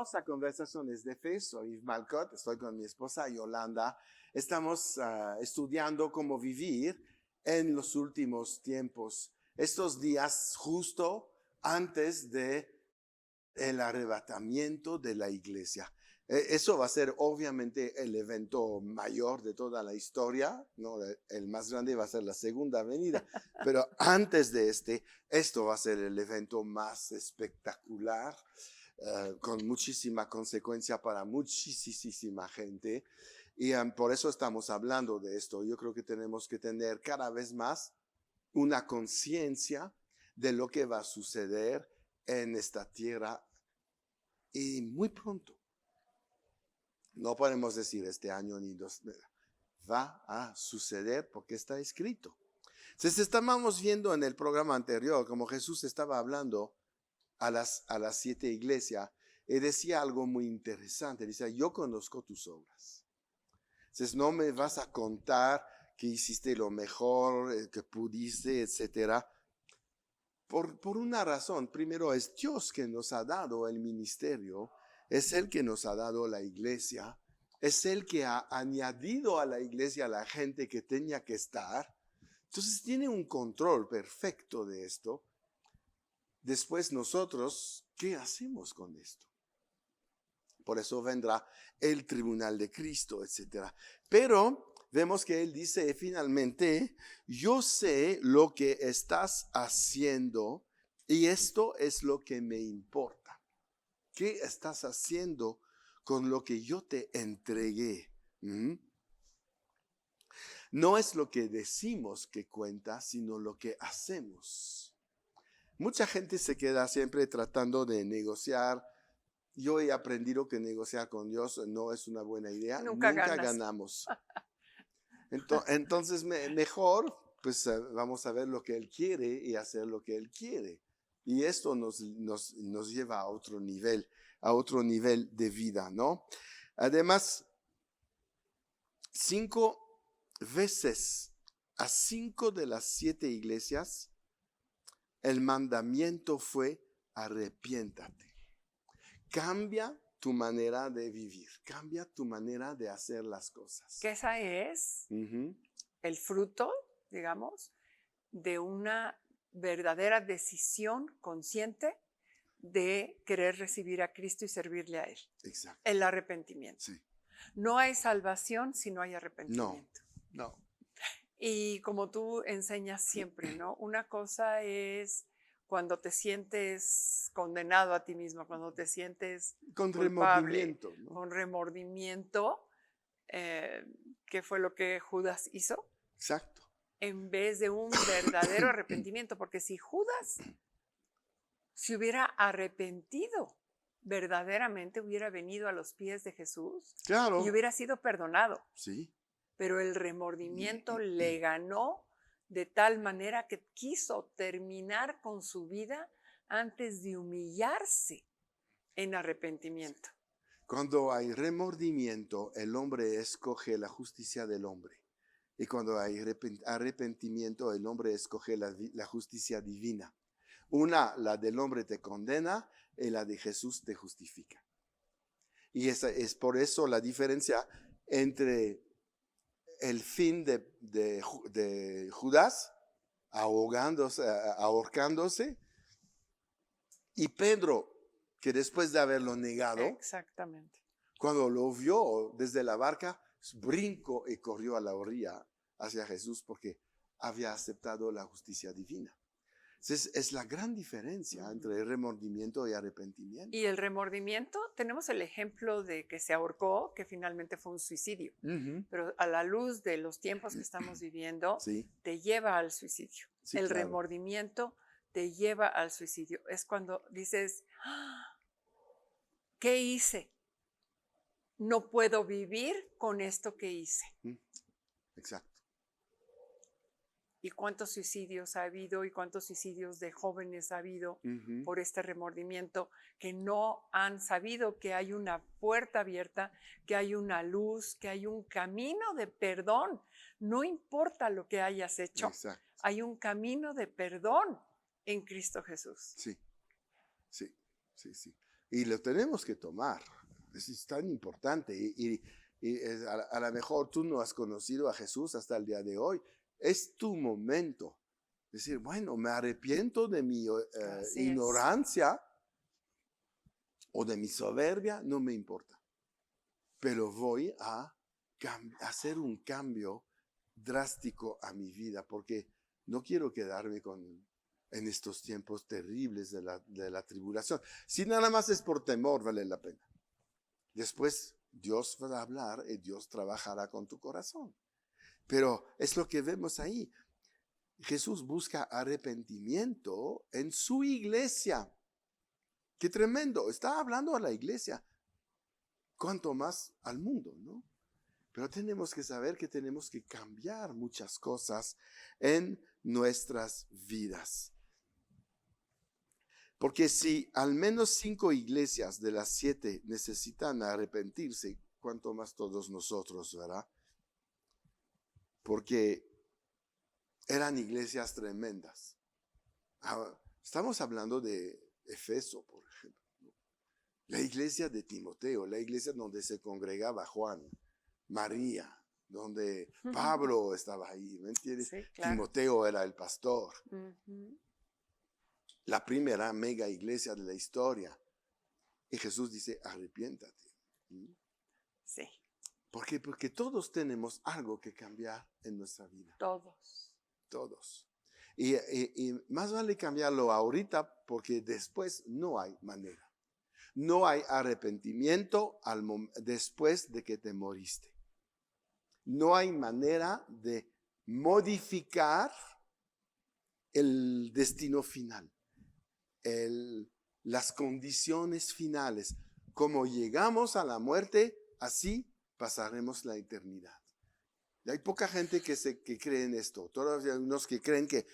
bienvenidos a Conversaciones de Fe. Soy Yves Malcott, estoy con mi esposa Yolanda. Estamos estudiando cómo vivir en los últimos tiempos, estos días justo antes de el arrebatamiento de la iglesia. Eso va a ser obviamente el evento mayor de toda la historia, ¿no? El más grande va a ser la segunda venida, pero antes de esto va a ser el evento más espectacular, con muchísima consecuencia para muchísima gente, y por eso estamos hablando de esto. Yo creo que tenemos que tener cada vez más una conciencia de lo que va a suceder en esta tierra y muy pronto. No podemos decir este año ni dos. Va a suceder porque está escrito. Entonces estábamos viendo en el programa anterior como Jesús estaba hablando a las 7 iglesias y decía algo muy interesante. Dice, yo conozco tus obras. Entonces no me vas a contar que hiciste lo mejor, que pudiste, etcétera. Por una razón. Primero, es Dios que nos ha dado el ministerio, es Él que nos ha dado la iglesia, es Él que ha añadido a la iglesia a la gente que tenía que estar. Entonces tiene un control perfecto de esto. Después nosotros, ¿qué hacemos con esto? Por eso vendrá el tribunal de Cristo, etcétera. Pero vemos que Él dice finalmente, yo sé lo que estás haciendo y esto es lo que me importa. ¿Qué estás haciendo con lo que yo te entregué? No es lo que decimos que cuenta, sino lo que hacemos. Mucha gente se queda siempre tratando de negociar. Yo he aprendido que negociar con Dios no es una buena idea. Nunca ganamos. Entonces, mejor, pues vamos a ver lo que Él quiere y hacer lo que Él quiere. Y esto nos lleva a otro nivel de vida, ¿no? Además, 5 veces a 5 de las 7 iglesias, el mandamiento fue arrepiéntate. Cambia tu manera de vivir, cambia tu manera de hacer las cosas. Que esa es el fruto, digamos, de una verdadera decisión consciente de querer recibir a Cristo y servirle a Él. Exacto. El arrepentimiento. Sí. No hay salvación si no hay arrepentimiento. No. Y como tú enseñas siempre, ¿no? Una cosa es cuando te sientes condenado a ti mismo, cuando te sientes con culpable, remordimiento, ¿no? con remordimiento, que fue lo que Judas hizo. Exacto. En vez de un verdadero arrepentimiento, porque si Judas se hubiera arrepentido, verdaderamente hubiera venido a los pies de Jesús, claro, y hubiera sido perdonado. Sí. Pero el remordimiento le ganó de tal manera que quiso terminar con su vida antes de humillarse en arrepentimiento. Cuando hay remordimiento, el hombre escoge la justicia del hombre. Y cuando hay arrepentimiento, el hombre escoge la justicia divina. La del hombre te condena y la de Jesús te justifica. Y esa es por eso la diferencia entre el fin de Judas ahorcándose, y Pedro, que después de haberlo negado, Exactamente, cuando lo vio desde la barca, brincó y corrió a la orilla hacia Jesús porque había aceptado la justicia divina. Entonces, es la gran diferencia entre remordimiento y arrepentimiento. Y el remordimiento, tenemos el ejemplo de que se ahorcó, que finalmente fue un suicidio. Pero a la luz de los tiempos que estamos viviendo, Sí. te lleva al suicidio. Sí, el claro. remordimiento te lleva al suicidio. Es cuando dices, ¿qué hice? No puedo vivir con esto que hice. Exacto. ¿Y cuántos suicidios ha habido y cuántos suicidios de jóvenes ha habido por este remordimiento que no han sabido que hay una puerta abierta, que hay una luz, que hay un camino de perdón? No importa lo que hayas hecho, Exacto. hay un camino de perdón en Cristo Jesús. Sí, sí, sí, sí. Y lo tenemos que tomar. Es tan importante. A lo mejor tú no has conocido a Jesús hasta el día de hoy. Es tu momento. Decir, bueno, me arrepiento de mi ignorancia o de mi soberbia, no me importa. Pero voy a hacer un cambio drástico a mi vida porque no quiero quedarme en estos tiempos terribles de la tribulación. Si nada más es por temor, vale la pena. Después Dios va a hablar y Dios trabajará con tu corazón. Pero es lo que vemos ahí. Jesús busca arrepentimiento en su iglesia. Qué tremendo. Está hablando a la iglesia. Cuanto más al mundo, ¿no? Pero tenemos que saber que tenemos que cambiar muchas cosas en nuestras vidas. Porque si al menos 5 iglesias de las 7 necesitan arrepentirse, cuanto más todos nosotros, ¿verdad? Porque eran iglesias tremendas. Estamos hablando de Efeso, por ejemplo. La iglesia de Timoteo, la iglesia donde se congregaba Juan, María, donde Pablo estaba ahí, ¿me entiendes? Sí, claro. Timoteo era el pastor. Uh-huh. La primera mega iglesia de la historia. Y Jesús dice, arrepiéntate. Sí. ¿Por qué? Porque todos tenemos algo que cambiar en nuestra vida. Todos. Y más vale cambiarlo ahorita porque después no hay manera. No hay arrepentimiento después de que te moriste. No hay manera de modificar el destino final, las condiciones finales. Como llegamos a la muerte, así pasaremos la eternidad. Hay poca gente que cree en esto. Todavía hay unos que creen que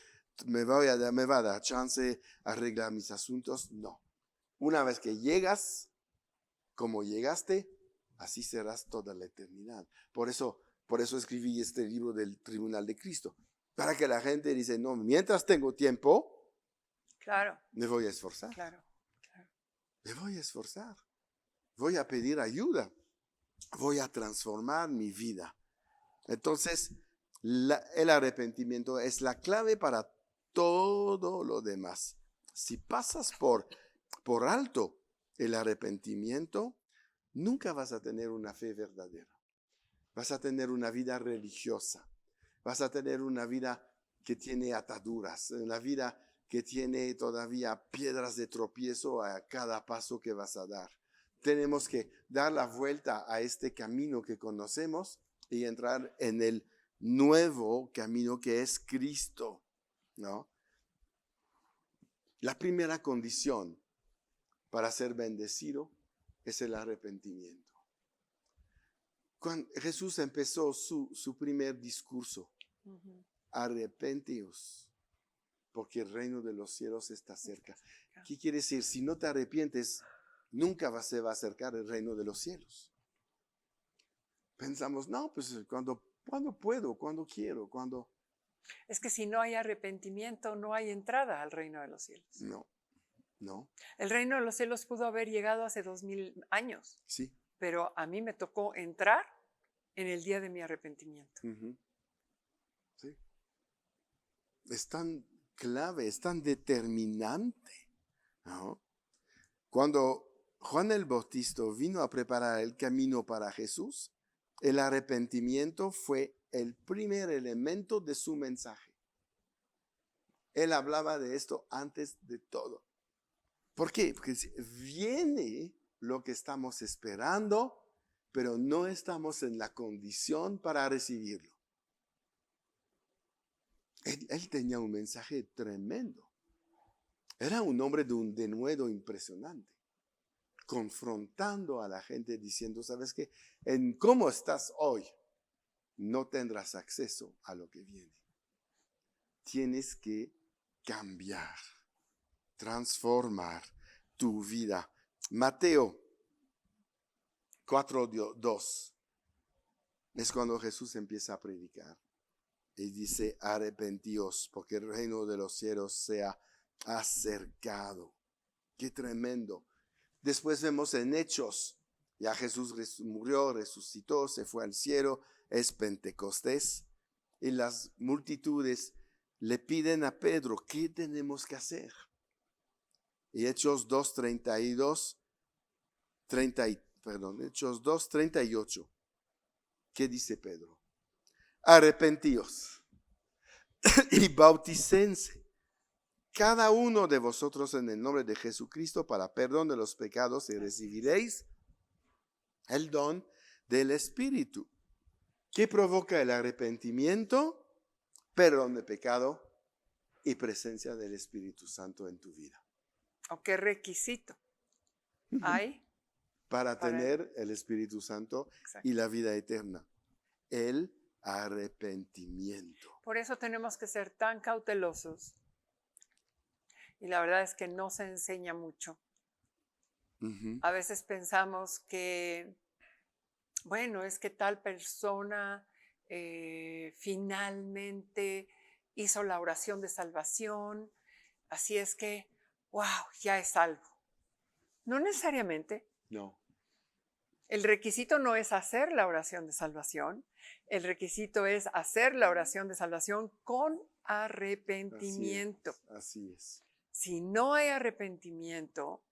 me va a dar chance a arreglar mis asuntos. No. Una vez que llegas, como llegaste, así serás toda la eternidad. Por eso escribí este libro del Tribunal de Cristo. Para que la gente dice, no, mientras tengo tiempo, claro, me voy a esforzar. Claro. Me voy a esforzar. Voy a pedir ayuda. Voy a transformar mi vida. Entonces, el arrepentimiento es la clave para todo lo demás. Si pasas por alto el arrepentimiento, nunca vas a tener una fe verdadera. Vas a tener una vida religiosa. Vas a tener una vida que tiene ataduras, una vida que tiene todavía piedras de tropiezo a cada paso que vas a dar. Tenemos que dar la vuelta a este camino que conocemos y entrar en el nuevo camino que es Cristo, ¿no? La primera condición para ser bendecido es el arrepentimiento. Cuando Jesús empezó su primer discurso, arrepentíos, porque el reino de los cielos está cerca. ¿Qué quiere decir? Si no te arrepientes, nunca se va a acercar el reino de los cielos. Pensamos, no, pues cuando puedo, cuando quiero, cuando... Es que si no hay arrepentimiento, no hay entrada al reino de los cielos. No. El reino de los cielos pudo haber llegado hace 2000 años. Sí. Pero a mí me tocó entrar en el día de mi arrepentimiento. Sí. Es tan clave, es tan determinante, ¿no? Cuando Juan el Bautista vino a preparar el camino para Jesús, el arrepentimiento fue el primer elemento de su mensaje. Él hablaba de esto antes de todo. ¿Por qué? Porque viene lo que estamos esperando, pero no estamos en la condición para recibirlo. Él tenía un mensaje tremendo. Era un hombre de un denuedo impresionante, confrontando a la gente diciendo, ¿sabes qué? En cómo estás hoy, no tendrás acceso a lo que viene. Tienes que cambiar, transformar tu vida. Mateo 4:2 es cuando Jesús empieza a predicar y dice, arrepentíos porque el reino de los cielos se ha acercado. Qué tremendo. Después vemos en Hechos, ya Jesús murió, resucitó, se fue al cielo, es Pentecostés, y las multitudes le piden a Pedro, ¿qué tenemos que hacer? Y Hechos 2:32, Hechos 2:38, ¿qué dice Pedro? Arrepentíos y bautícense cada uno de vosotros en el nombre de Jesucristo para perdón de los pecados y recibiréis el don del Espíritu. ¿Qué provoca el arrepentimiento? Perdón de pecado y presencia del Espíritu Santo en tu vida. ¿O qué requisito hay? Para tener el Espíritu Santo y la vida eterna. El arrepentimiento. Por eso tenemos que ser tan cautelosos. Y la verdad es que no se enseña mucho. A veces pensamos que, bueno, es que tal persona finalmente hizo la oración de salvación, así es que, wow, ya es salvo. No necesariamente. No. El requisito no es hacer la oración de salvación, el requisito es hacer la oración de salvación con arrepentimiento. Así es. Si no hay arrepentimiento,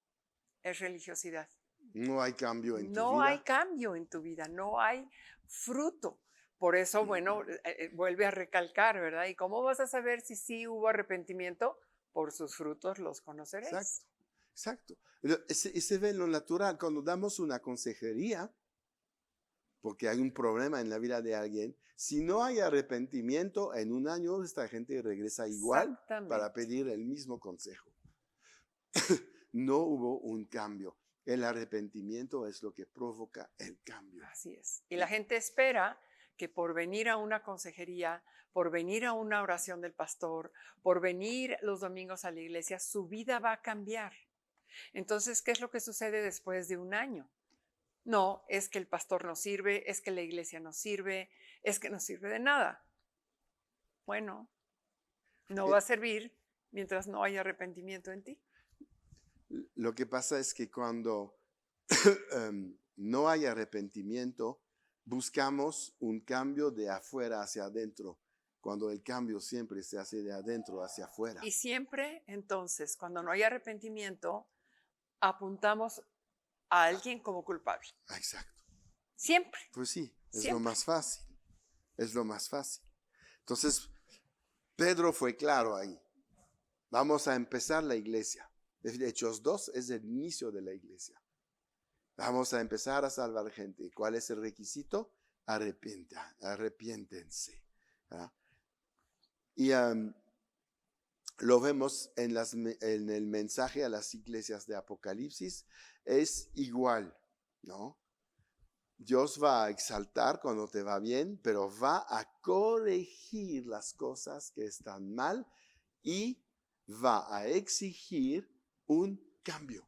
es religiosidad. No hay cambio en tu vida. No hay cambio en tu vida, no hay fruto. Por eso, bueno, vuelve a recalcar, ¿verdad? ¿Y cómo vas a saber si sí hubo arrepentimiento? Por sus frutos los conoceréis. Exacto. Y se ve en lo natural. Cuando damos una consejería, porque hay un problema en la vida de alguien, si no hay arrepentimiento, en un año esta gente regresa igual para pedir el mismo consejo. No hubo un cambio. El arrepentimiento es lo que provoca el cambio. Así es. Y la gente espera que por venir a una consejería, por venir a una oración del pastor, por venir los domingos a la iglesia, su vida va a cambiar. Entonces, ¿qué es lo que sucede después de un año? No, es que el pastor no sirve, es que la iglesia no sirve, es que no sirve de nada. Bueno, no va a servir mientras no haya arrepentimiento en ti. Lo que pasa es que cuando no hay arrepentimiento, buscamos un cambio de afuera hacia adentro, cuando el cambio siempre se hace de adentro hacia afuera. Y siempre, entonces, cuando no hay arrepentimiento, apuntamos a alguien como culpable. Exacto. Siempre. Pues sí, es Siempre. lo más fácil. Es lo más fácil. Entonces, Pedro fue claro ahí. Vamos a empezar la iglesia. Hechos 2 es el inicio de la iglesia. Vamos a empezar a salvar gente. ¿Cuál es el requisito? Arrepiéntense. ¿Ah? Y lo vemos en el mensaje a las iglesias de Apocalipsis. Es igual, ¿no? Dios va a exaltar cuando te va bien, pero va a corregir las cosas que están mal y va a exigir un cambio.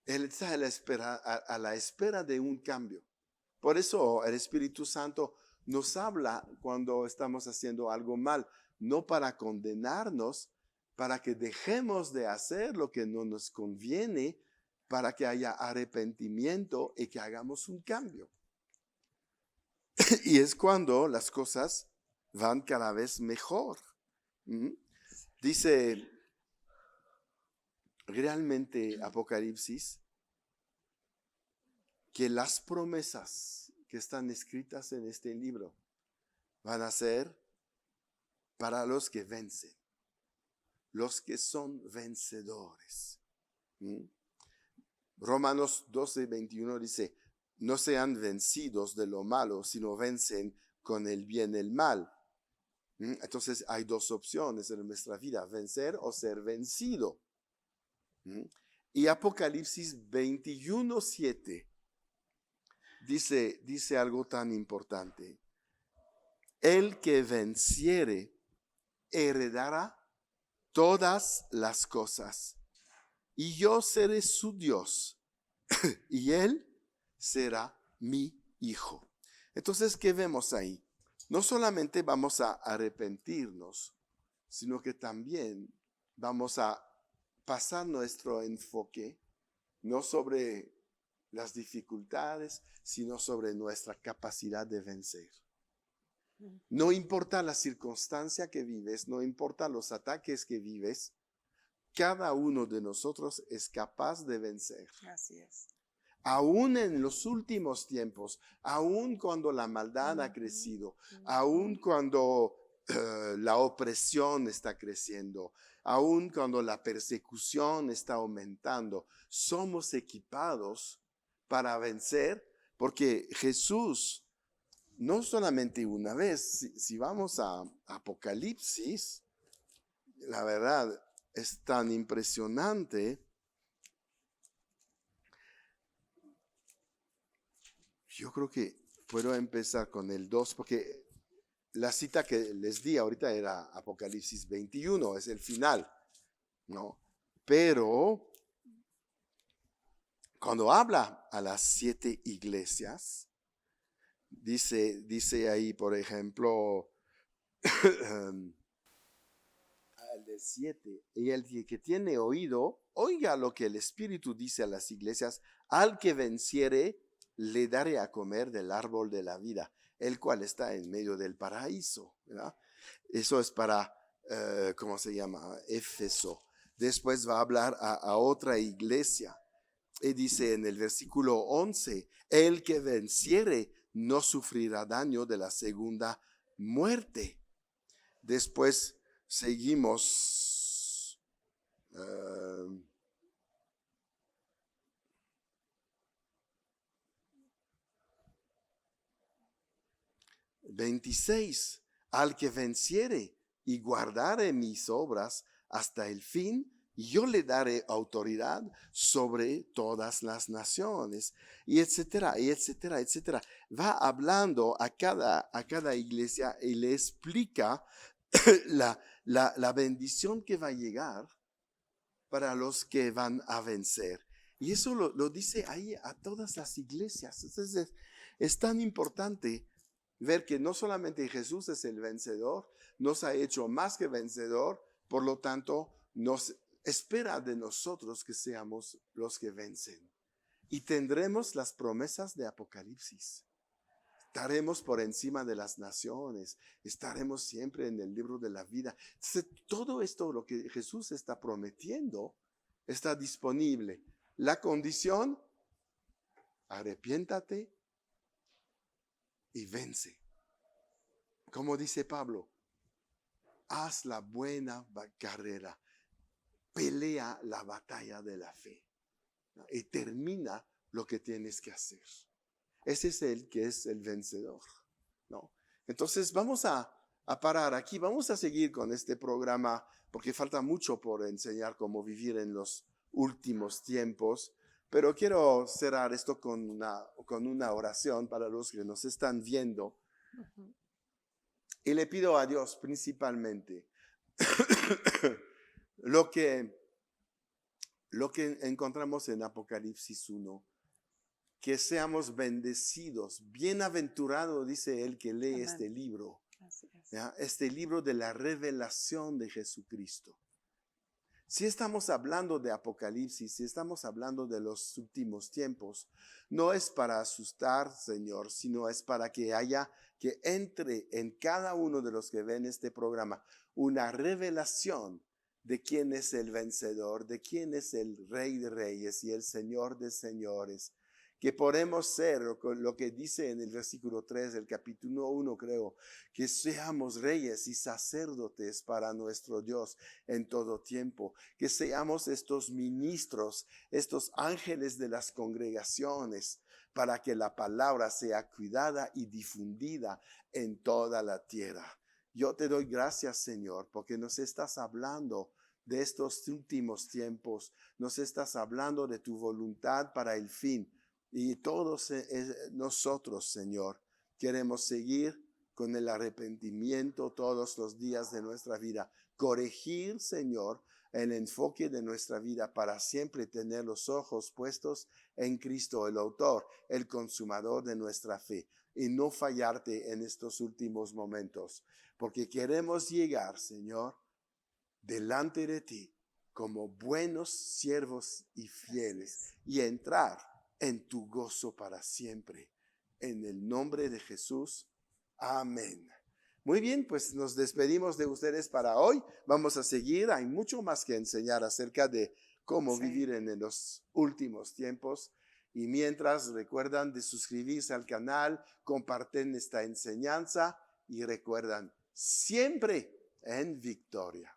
Él está a la espera de un cambio. Por eso el Espíritu Santo nos habla cuando estamos haciendo algo mal, no para condenarnos, para que dejemos de hacer lo que no nos conviene, para que haya arrepentimiento y que hagamos un cambio. Y es cuando las cosas van cada vez mejor. Dice realmente Apocalipsis que las promesas que están escritas en este libro van a ser para los que vencen, los que son vencedores. Romanos 12:21 dice, no sean vencidos de lo malo, sino vencen con el bien el mal. Entonces hay dos opciones en nuestra vida, vencer o ser vencido. Y Apocalipsis 21:7 dice algo tan importante. El que venciere heredará todas las cosas, y yo seré su Dios, y él será mi hijo. Entonces, ¿qué vemos ahí? No solamente vamos a arrepentirnos, sino que también vamos a pasar nuestro enfoque no sobre las dificultades, sino sobre nuestra capacidad de vencer. No importa la circunstancia que vives, no importa los ataques que vives, cada uno de nosotros es capaz de vencer. Así es. Aún en los últimos tiempos, aún cuando la maldad ha crecido, aún cuando la opresión está creciendo, aún cuando la persecución está aumentando, somos equipados para vencer, porque Jesús, no solamente una vez, si vamos a Apocalipsis, la verdad es tan impresionante. Yo creo que puedo empezar con el 2, porque la cita que les di ahorita era Apocalipsis 21, es el final, ¿no? Pero cuando habla a las 7 iglesias, dice ahí, por ejemplo, al de 7, y el que tiene oído, oiga lo que el Espíritu dice a las iglesias: al que venciere, le daré a comer del árbol de la vida, el cual está en medio del paraíso, ¿verdad? Eso es para, ¿cómo se llama? Éfeso. Después va a hablar a otra iglesia. Y dice en el versículo 11, el que venciere no sufrirá daño de la segunda muerte. Después seguimos. 26, al que venciere y guardare mis obras hasta el fin, yo le daré autoridad sobre todas las naciones, y etcétera, y etcétera, etcétera. Va hablando a cada iglesia y le explica la bendición que va a llegar para los que van a vencer. Y eso lo dice ahí a todas las iglesias. Entonces es tan importante ver que no solamente Jesús es el vencedor, nos ha hecho más que vencedor, por lo tanto nos espera de nosotros que seamos los que vencen. Y tendremos las promesas de Apocalipsis. Estaremos por encima de las naciones, estaremos siempre en el libro de la vida. Entonces, todo esto, lo que Jesús está prometiendo, está disponible. La condición: arrepiéntate y vence. Como dice Pablo, haz la buena carrera, pelea la batalla de la fe, ¿no? Y termina lo que tienes que hacer. Ese es el que es el vencedor, ¿no? Entonces vamos a parar aquí, vamos a seguir con este programa porque falta mucho por enseñar cómo vivir en los últimos tiempos, pero quiero cerrar esto con una oración para los que nos están viendo. Y le pido a Dios principalmente lo que encontramos en Apocalipsis 1, que seamos bendecidos, bienaventurado, dice el que lee este libro, ¿ya? Este libro de la revelación de Jesucristo. Si estamos hablando de Apocalipsis, si estamos hablando de los últimos tiempos, no es para asustar, Señor, sino es para que entre en cada uno de los que ven este programa una revelación de quién es el vencedor, de quién es el Rey de Reyes y el Señor de Señores. Que podemos ser, lo que dice en el versículo 3 del capítulo 1, creo, que seamos reyes y sacerdotes para nuestro Dios en todo tiempo. Que seamos estos ministros, estos ángeles de las congregaciones, para que la palabra sea cuidada y difundida en toda la tierra. Yo te doy gracias, Señor, porque nos estás hablando de estos últimos tiempos. Nos estás hablando de tu voluntad para el fin. Y todos nosotros, Señor, queremos seguir con el arrepentimiento todos los días de nuestra vida. Corregir, Señor, el enfoque de nuestra vida para siempre tener los ojos puestos en Cristo, el autor, el consumador de nuestra fe. Y no fallarte en estos últimos momentos. Porque queremos llegar, Señor, delante de ti como buenos siervos y fieles y entrar en tu gozo para siempre. En el nombre de Jesús. Amén. Muy bien, pues nos despedimos de ustedes para hoy. Vamos a seguir. Hay mucho más que enseñar acerca de cómo vivir en los últimos tiempos. Y mientras, recuerdan de suscribirse al canal, comparten esta enseñanza y recuerdan siempre en victoria.